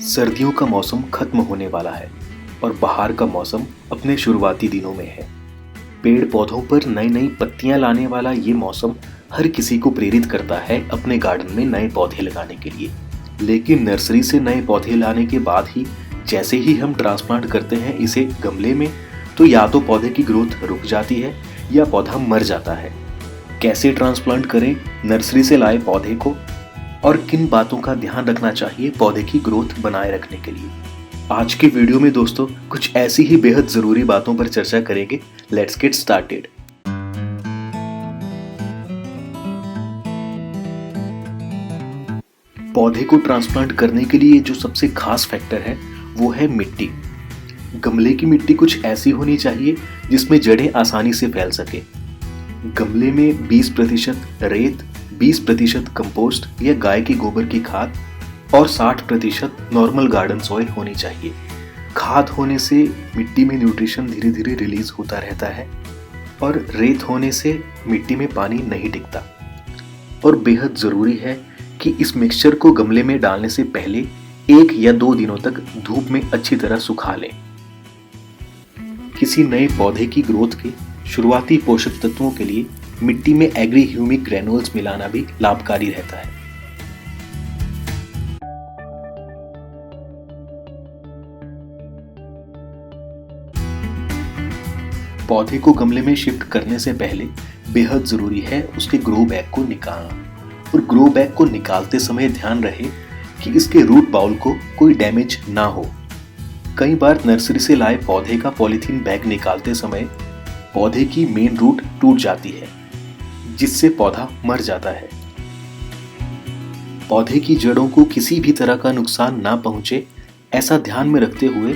सर्दियों का मौसम खत्म होने वाला है और बहार का मौसम अपने शुरुआती दिनों में है। पेड़ पौधों पर नई नई पत्तियां लाने वाला ये मौसम हर किसी को प्रेरित करता है अपने गार्डन में नए पौधे लगाने के लिए। लेकिन नर्सरी से नए पौधे लाने के बाद ही जैसे ही हम ट्रांसप्लांट करते हैं इसे गमले में, तो या तो पौधे की ग्रोथ रुक जाती है या पौधा मर जाता है। कैसे ट्रांसप्लांट करें नर्सरी से लाए पौधे को और किन बातों का ध्यान रखना चाहिए पौधे की ग्रोथ बनाए रखने के लिए, आज के वीडियो में दोस्तों कुछ ऐसी ही बेहद जरूरी बातों पर चर्चा करेंगे। Let's get started. पौधे को ट्रांसप्लांट करने के लिए जो सबसे खास फैक्टर है वो है मिट्टी। गमले की मिट्टी कुछ ऐसी होनी चाहिए जिसमें जड़ें आसानी से फैल सके। गमले में 20% रेत, 20% कंपोस्ट या गाय के गोबर की खाद और 60% नॉर्मल गार्डन सॉइल होनी चाहिए। खाद होने से मिट्टी में न्यूट्रिशन धीरे धीरे रिलीज होता रहता है और रेत होने से मिट्टी में पानी नहीं टिकता। और बेहद ज़रूरी है कि इस मिक्सचर को गमले में डालने से पहले 1 या 2 दिनों तक धूप में अच्छी तरह सुखा लें। किसी नए पौधे की ग्रोथ के शुरुआती पोषक तत्वों के लिए मिट्टी में एग्री ह्यूमिक ग्रेनुल्स मिलाना भी लाभकारी रहता है। पौधे को गमले में शिफ्ट करने से पहले बेहद जरूरी है उसके ग्रो बैग को निकालना। और ग्रो बैग को निकालते समय ध्यान रहे कि इसके रूट बाउल को कोई डैमेज ना हो। कई बार नर्सरी से लाए पौधे का पॉलीथीन बैग निकालते समय पौधे की मेन रूट टूट जाती है जिससे पौधा मर जाता है। पौधे की जड़ों को किसी भी तरह का नुकसान ना पहुंचे ऐसा ध्यान में रखते हुए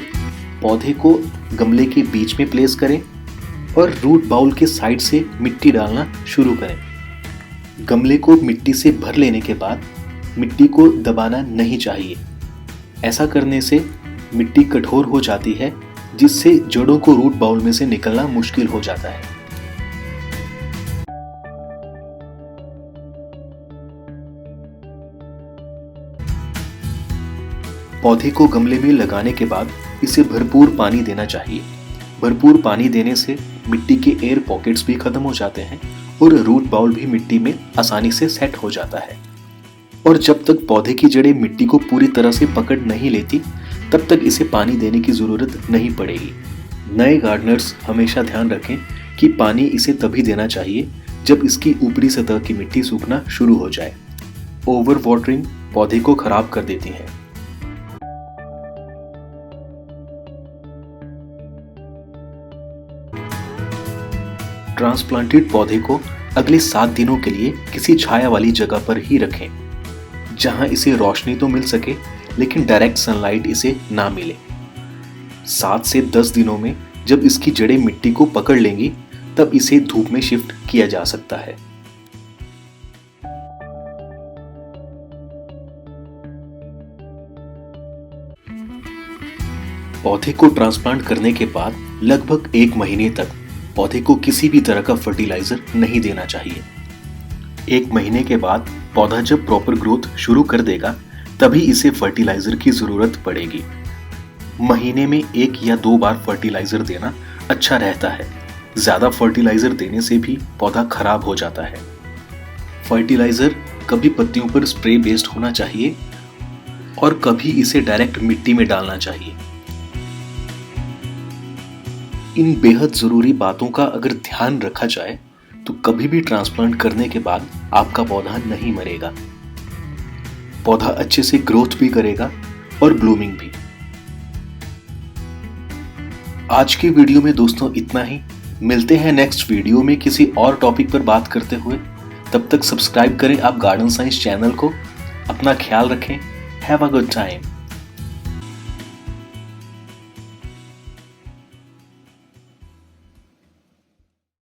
पौधे को गमले के बीच में प्लेस करें और रूट बाउल के साइड से मिट्टी डालना शुरू करें। गमले को मिट्टी से भर लेने के बाद मिट्टी को दबाना नहीं चाहिए। ऐसा करने से मिट्टी कठोर हो जाती है जिससे जड़ों को रूट बाउल में से निकलना मुश्किल हो जाता है। पौधे को गमले में लगाने के बाद इसे भरपूर पानी देना चाहिए। भरपूर पानी देने से मिट्टी के एयर पॉकेट्स भी खत्म हो जाते हैं और रूट बाउल भी मिट्टी में आसानी से सेट हो जाता है। और जब तक पौधे की जड़ें मिट्टी को पूरी तरह से पकड़ नहीं लेती तब तक इसे पानी देने की जरूरत नहीं पड़ेगी। नए गार्डनर्स हमेशा ध्यान रखें कि पानी इसे तभी देना चाहिए जब इसकी ऊपरी सतह की मिट्टी सूखना शुरू हो जाए। ओवर वाटरिंग पौधे को खराब कर देती है। ट्रांसप्लांटेड पौधे को अगले 7 दिनों के लिए किसी छाया वाली जगह पर ही रखें जहां इसे रोशनी तो मिल सके लेकिन डायरेक्ट सनलाइट इसे ना मिले। 7 से 10 दिनों में जब इसकी जड़ें मिट्टी को पकड़ लेंगी तब इसे धूप में शिफ्ट किया जा सकता है। पौधे को ट्रांसप्लांट करने के बाद लगभग 1 महीने तक पौधे को किसी भी तरह का फर्टिलाइजर नहीं देना चाहिए। 1 महीने के बाद पौधा जब प्रॉपर ग्रोथ शुरू कर देगा तभी इसे फर्टिलाइजर की जरूरत पड़ेगी। महीने में 1 या 2 बार फर्टिलाइजर देना अच्छा रहता है। ज्यादा फर्टिलाइजर देने से भी पौधा खराब हो जाता है। फर्टिलाइजर कभी पत्तियों पर स्प्रे बेस्ड होना चाहिए और कभी इसे डायरेक्ट मिट्टी में डालना चाहिए। इन बेहद जरूरी बातों का अगर ध्यान रखा जाए तो कभी भी ट्रांसप्लांट करने के बाद आपका पौधा नहीं मरेगा। पौधा अच्छे से ग्रोथ भी करेगा और ब्लूमिंग भी। आज की वीडियो में दोस्तों इतना ही। मिलते हैं नेक्स्ट वीडियो में किसी और टॉपिक पर बात करते हुए। तब तक सब्सक्राइब करें आप गार्डन साइंस चैनल को। अपना ख्याल रखें। Have a good time.